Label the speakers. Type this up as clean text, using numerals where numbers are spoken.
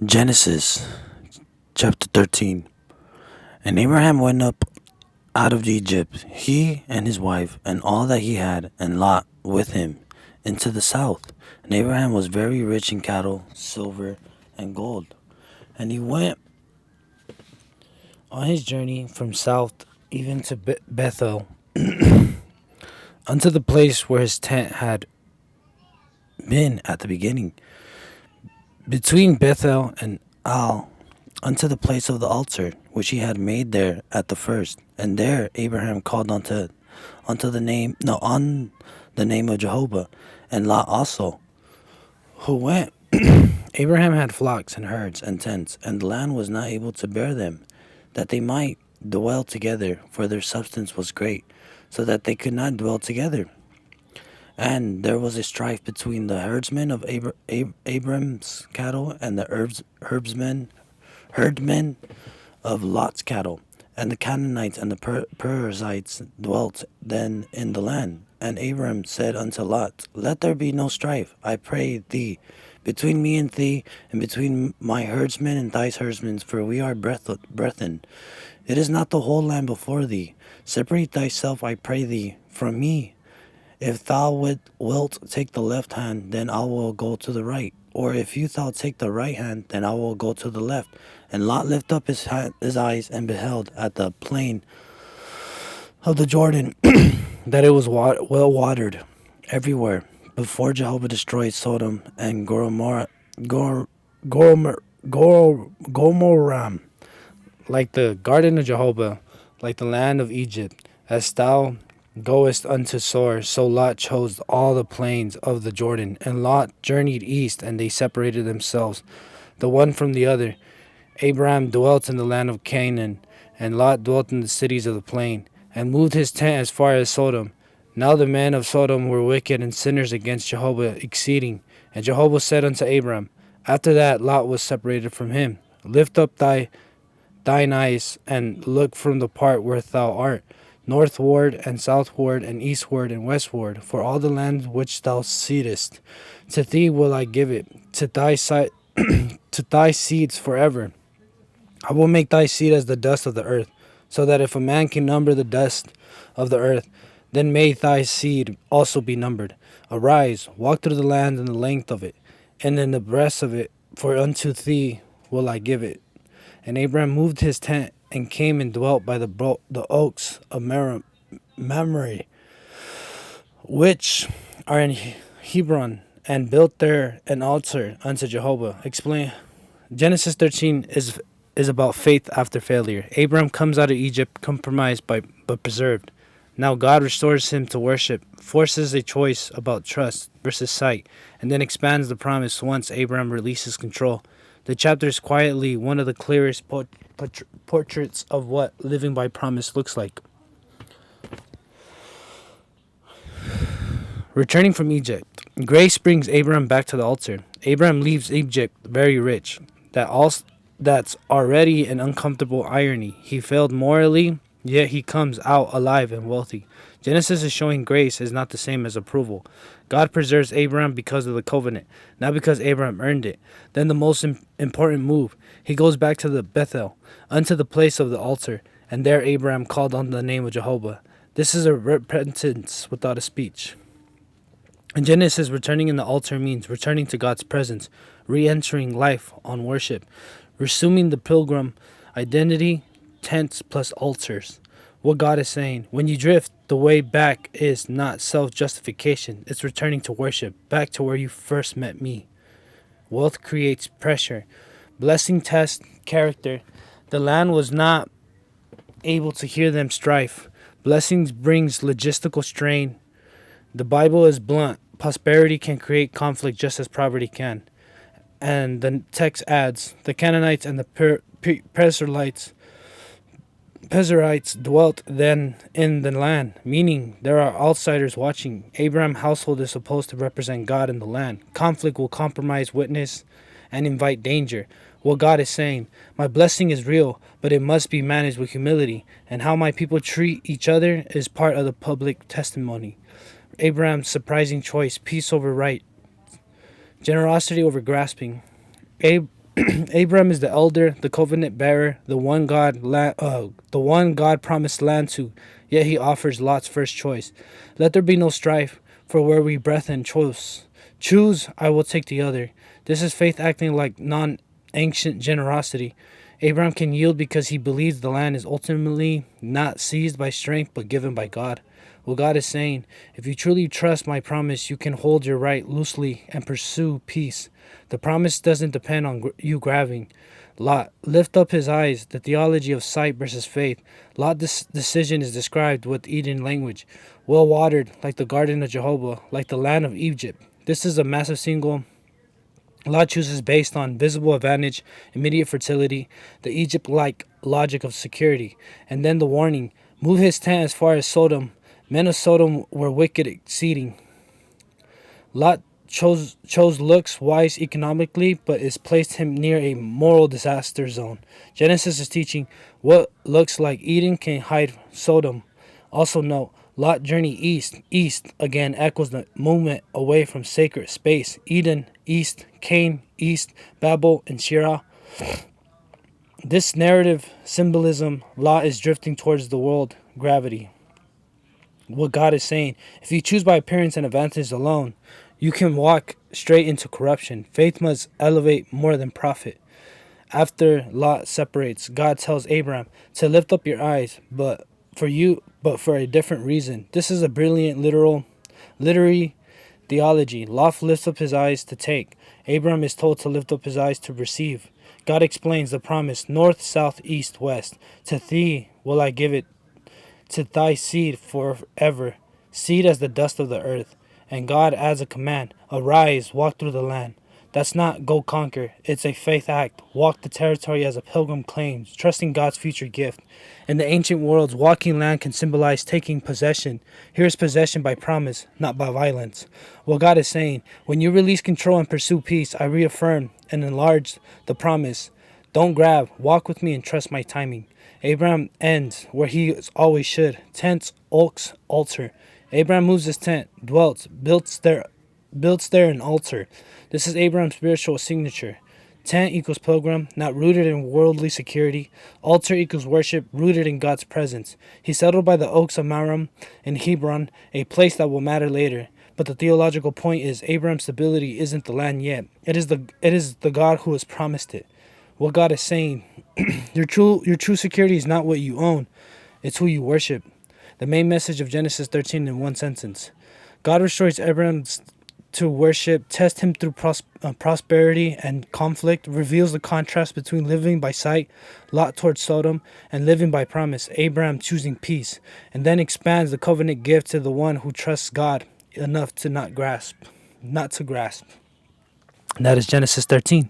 Speaker 1: Genesis chapter 13. And Abraham went up out of Egypt, he and his wife, and all that he had, and Lot with him, into the south. And Abraham was very rich in cattle, silver, and gold. And he went on his journey from south even to Bethel, unto the place where his tent had been at the beginning, between Bethel and Al, unto the place of the altar which he had made there at the first. And there Abraham called unto the name no on the name of Jehovah, and Lot also, who went. Abraham had flocks and herds and tents, and the land was not able to bear them, that they might dwell together, for their substance was great, so that they could not dwell together. And there was a strife between the herdsmen of Abram's cattle and the herdmen of Lot's cattle. And the Canaanites and the Perizzites dwelt then in the land. And Abram said unto Lot, Let there be no strife, I pray thee, between me and thee, and between my herdsmen and thy herdsmen, for we are brethren. It is not the whole land before thee. Separate thyself, I pray thee, from me. If thou wilt take the left hand, then I will go to the right. Or if thou take the right hand, then I will go to the left. And Lot lifted up his eyes and beheld at the plain of the Jordan that it was well watered everywhere, before Jehovah destroyed Sodom and Gomorrah, like the garden of Jehovah, like the land of Egypt. As thou goest unto Sor, so Lot chose all the plains of the Jordan. And Lot journeyed east, and they separated themselves, the one from the other. Abraham dwelt in the land of Canaan, and Lot dwelt in the cities of the plain, and moved his tent as far as Sodom. Now the men of Sodom were wicked and sinners against Jehovah exceeding. And Jehovah said unto Abram, after that Lot was separated from him, Lift up thine eyes, and look from the part where thou art, northward and southward and eastward and westward, for all the land which thou seest, to thee will I give it, to thy to thy seeds forever. I will make thy seed as the dust of the earth, so that if a man can number the dust of the earth, then may thy seed also be numbered. Arise, walk through the land in the length of it, and in the breadth of it, for unto thee will I give it. And Abraham moved his tent, and came and dwelt by the oaks of Mamre, which are in Hebron, and built there an altar unto Jehovah. Explain. Genesis 13 is about faith after failure. Abraham comes out of Egypt compromised but preserved. Now God restores him to worship, forces a choice about trust versus sight, and then expands the promise once Abraham releases control. The chapter is quietly one of the clearest portraits of what living by promise looks like. Returning from Egypt, grace brings Abraham back to the altar. Abraham leaves Egypt very rich. That's already an uncomfortable irony. He failed morally, yet he comes out alive and wealthy. Genesis is showing grace is not the same as approval. God preserves Abraham because of the covenant, not because Abraham earned it. Then the most important move, he goes back to the Bethel, unto the place of the altar, and there Abraham called on the name of Jehovah. This is a repentance without a speech. In Genesis, returning in the altar means returning to God's presence, re-entering life on worship, resuming the pilgrim identity, tents plus altars. What God is saying, when you drift, the way back is not self-justification. It's returning to worship, back to where you first met me. Wealth creates pressure. Blessing tests character. The land was not able to hear them strife. Blessings brings logistical strain. The Bible is blunt. Prosperity can create conflict just as poverty can. And the text adds, the Canaanites and the Perizzites dwelt then in the land, meaning there are outsiders watching. Abraham's household is supposed to represent God in the land. Conflict will compromise witness and invite danger. What God is saying, my blessing is real, but it must be managed with humility, and how my people treat each other is part of the public testimony. Abraham's surprising choice, peace over right, generosity over grasping. Abraham is the elder, the covenant bearer, the one God promised land to. Yet he offers Lot's first choice. Let there be no strife, for where we brethren choose, I will take the other. This is faith acting like non-ancient generosity. Abraham can yield because he believes the land is ultimately not seized by strength but given by God. What God is saying, if you truly trust my promise, you can hold your right loosely and pursue peace. The promise doesn't depend on you grabbing. Lot, lift up his eyes, the theology of sight versus faith. Lot's decision is described with Eden language. Well watered, like the garden of Jehovah, like the land of Egypt. This is a massive single Lot chooses based on visible advantage, immediate fertility, the Egypt-like logic of security, and then the warning, move his tent as far as Sodom. Men of Sodom were wicked exceeding. Lot chose looks wise economically, but is placed him near a moral disaster zone. Genesis is teaching what looks like Eden can hide Sodom. Also note, Lot journey east. East again echoes the movement away from sacred space. Eden, east, Cain, east, Babel, and Shirah. This narrative symbolism, Lot is drifting towards the world gravity. What God is saying, if you choose by appearance and advantage alone, you can walk straight into corruption. Faith must elevate more than profit. After Lot separates, God tells Abraham to lift up your eyes, but for a different reason. This is a brilliant literary theology. Lot lifts up his eyes to take. Abraham is told to lift up his eyes to receive. God explains the promise, north, south, east, west. To thee will I give it, to thy seed forever, seed as the dust of the earth. And God adds a command, arise, walk through the land. That's not go conquer, it's a faith act. Walk the territory as a pilgrim claims, trusting God's future gift. In the ancient worlds, walking land can symbolize taking possession. Here is possession by promise, not by violence. What God is saying, when you release control and pursue peace, I reaffirm and enlarge the promise. Don't grab, walk with me and trust my timing. Abraham ends where he always should. Tents, oaks, altar. Abraham moves his tent, builds there an altar. This is Abraham's spiritual signature. Tent equals pilgrim, not rooted in worldly security. Altar equals worship, rooted in God's presence. He settled by the oaks of Mamre in Hebron, a place that will matter later. But the theological point is Abraham's stability isn't the land yet. It is the God who has promised it. What God is saying, your true security is not what you own, it's who you worship. The main message of Genesis 13 in one sentence. God restores Abraham to worship, test him through prosperity and conflict, reveals the contrast between living by sight, Lot towards Sodom, and living by promise, Abraham choosing peace, and then expands the covenant gift to the one who trusts God enough to not to grasp. And that is Genesis 13.